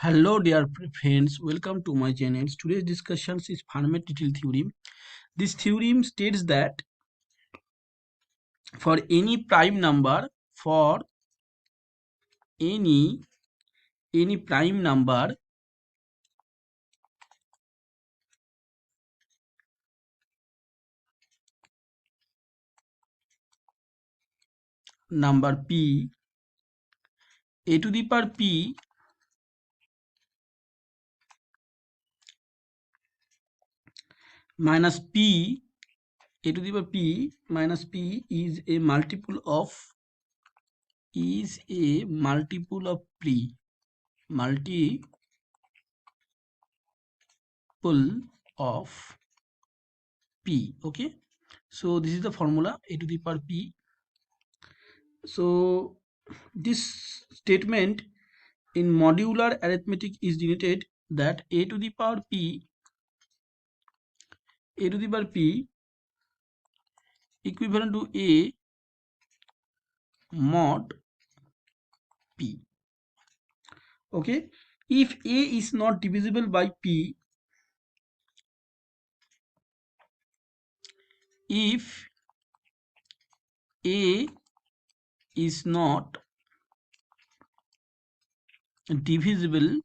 Hello dear friends, welcome to my channel. Today's discussion is Fermat theorem. This theorem states that for any prime number, for any prime number p, a to the power p minus p, a to the power p minus p is a multiple of p, multiple of p. Okay, so this is the formula, a to the power p. So this statement in modular arithmetic is denoted that a to the power p equivalent to a mod p. Okay, if a is not divisible by p, if a is not divisible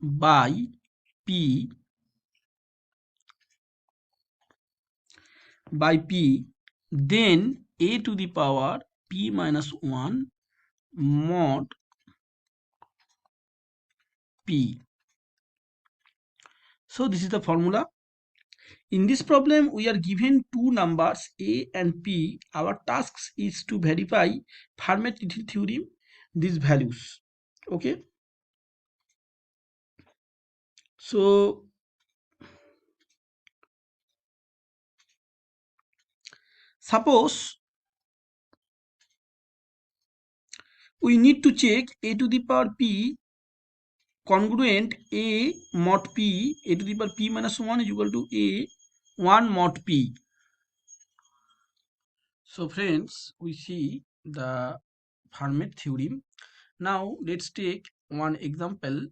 by p then a to the power p minus 1 mod p. So this is the formula. In this problem, we are given two numbers a and p. Our task is to verify Fermat theorem these values. Okay. So suppose we need to check a to the power p congruent a mod p, a to the power p minus 1 is equal to a 1 mod p. So friends, we see the Fermat theorem. Now let's take one example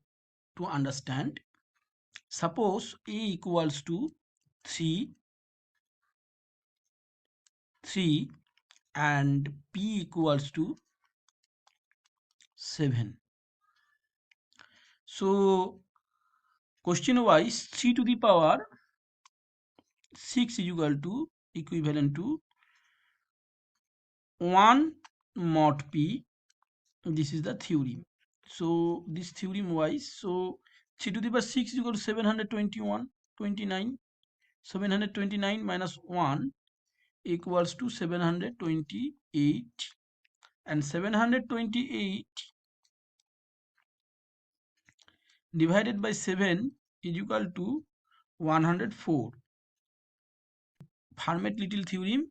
to understand. Suppose a equals to 3 and p equals to 7. So question wise, 3 to the power 6 is equal to equivalent to 1 mod p. This is the theorem. So this theorem wise, so 3 to the power 6 is equal to 729 minus 1 equals to 728, and 728 divided by 7 is equal to 104. Fermat theorem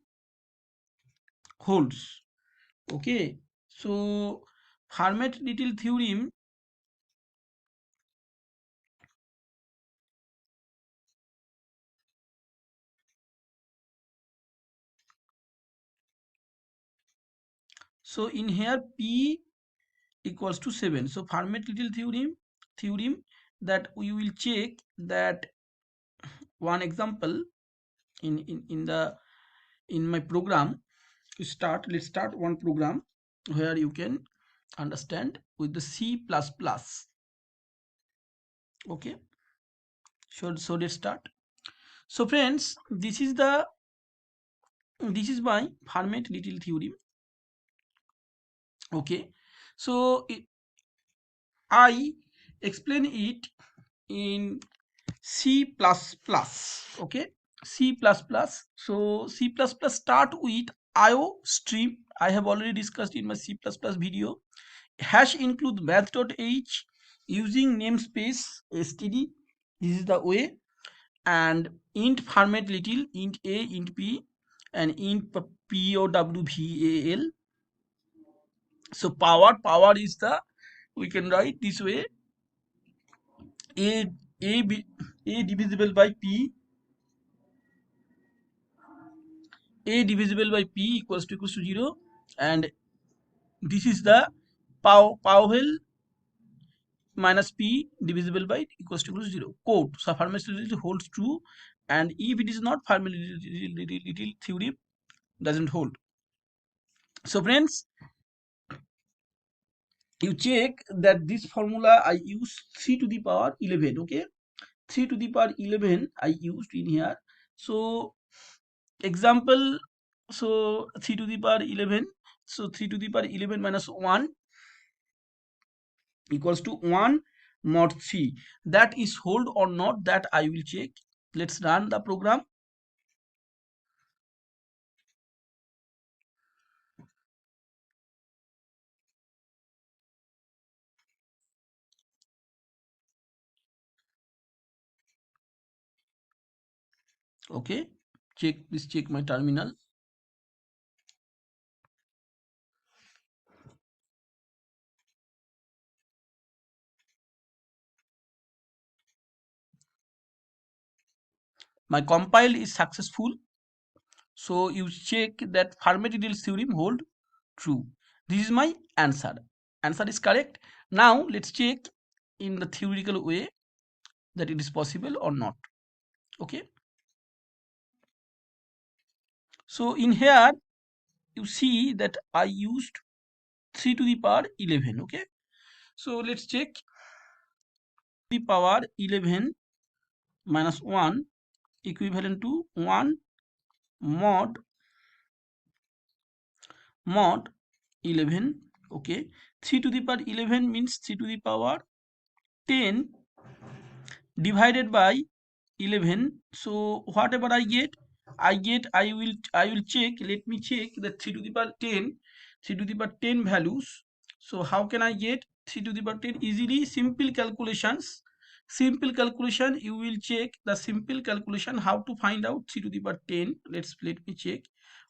holds. Okay, so Fermat theorem so in here p equals to 7. So Fermat theorem that we will check that one example in my program. Let's start one program where you can understand with the C++. Okay, so let's start. So friends, this is my Fermat theorem. Okay, so I explain it in C++. Okay, C++. So C++ start with IO stream. I have already discussed in my C++ video. Hash include math.h using namespace std. This is the way. And int Fermat int a, int p, and int powval. So power is the, we can write this way, a divisible by p, a divisible by p equals to 0, and this is the Powell minus P divisible by equals to 0. Quote, so Fermat's relativity holds true, and if it is not, Fermat's relativity theorem doesn't hold. So friends, you check that this formula I use 3 to the power 11. Okay, 3 to the power 11 I used in here. So example, so 3 to the power 11, so 3 to the power 11 minus 1 equals to 1 mod 3. That is hold or not, that I will check. Let's run the program. Okay, please check my terminal. My compile is successful. So you check that Fermat theorem hold true. This is my answer. Answer is correct. Now let's check in the theoretical way that it is possible or not. Okay. So in here you see that I used 3 to the power 11. Okay. So let's check the power 11 minus 1 equivalent to 1 mod 11. Okay, 3 to the power 11 means 3 to the power 10 divided by 11. So whatever I will check. Let me check the 3 to the power 10, 3 to the power 10 values. So how can I get 3 to the power 10? Easily, simple calculations. Simple calculation, you will check the simple calculation how to find out 3 to the power 10. Let me check.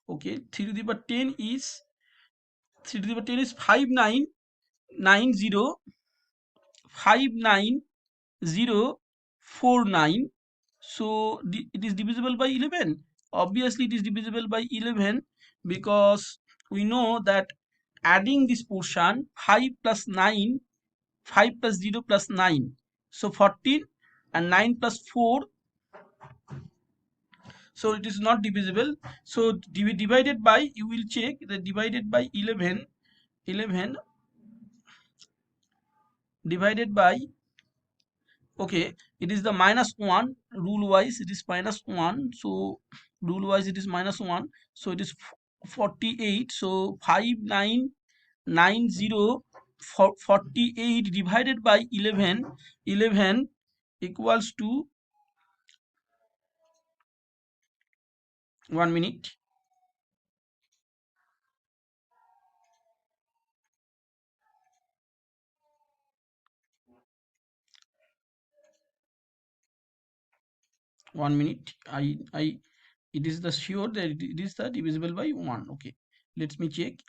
Okay, 3 to the power 10 is 3 to the power 10 is 5990 59049. So it is divisible by 11. Obviously it is divisible by 11 because we know that adding this portion 5 plus 9, 5 plus 0 plus 9, so 14, and 9 plus 4, so it is not divisible. So divided by, you will check that divided by 11 divided by, okay, it is the minus 1. Rule wise it is minus 1, so rule wise it is minus 1, so it is 48. So 5990 48 divided by 11 equals to 1 minute. I it is the sure that it is the divisible by 1. Okay, let me check.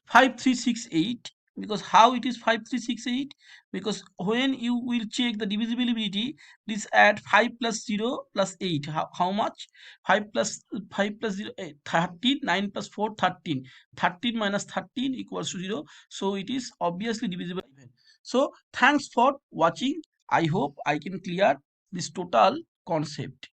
5368, because how it is 5368, because when you will check the divisibility, this add 5 plus 0 plus 8, how much? 5 plus 0 8, 13, 9 plus 4 13, 13 minus 13 equals to 0, so it is obviously divisible. So thanks for watching. I hope I can clear this total concept.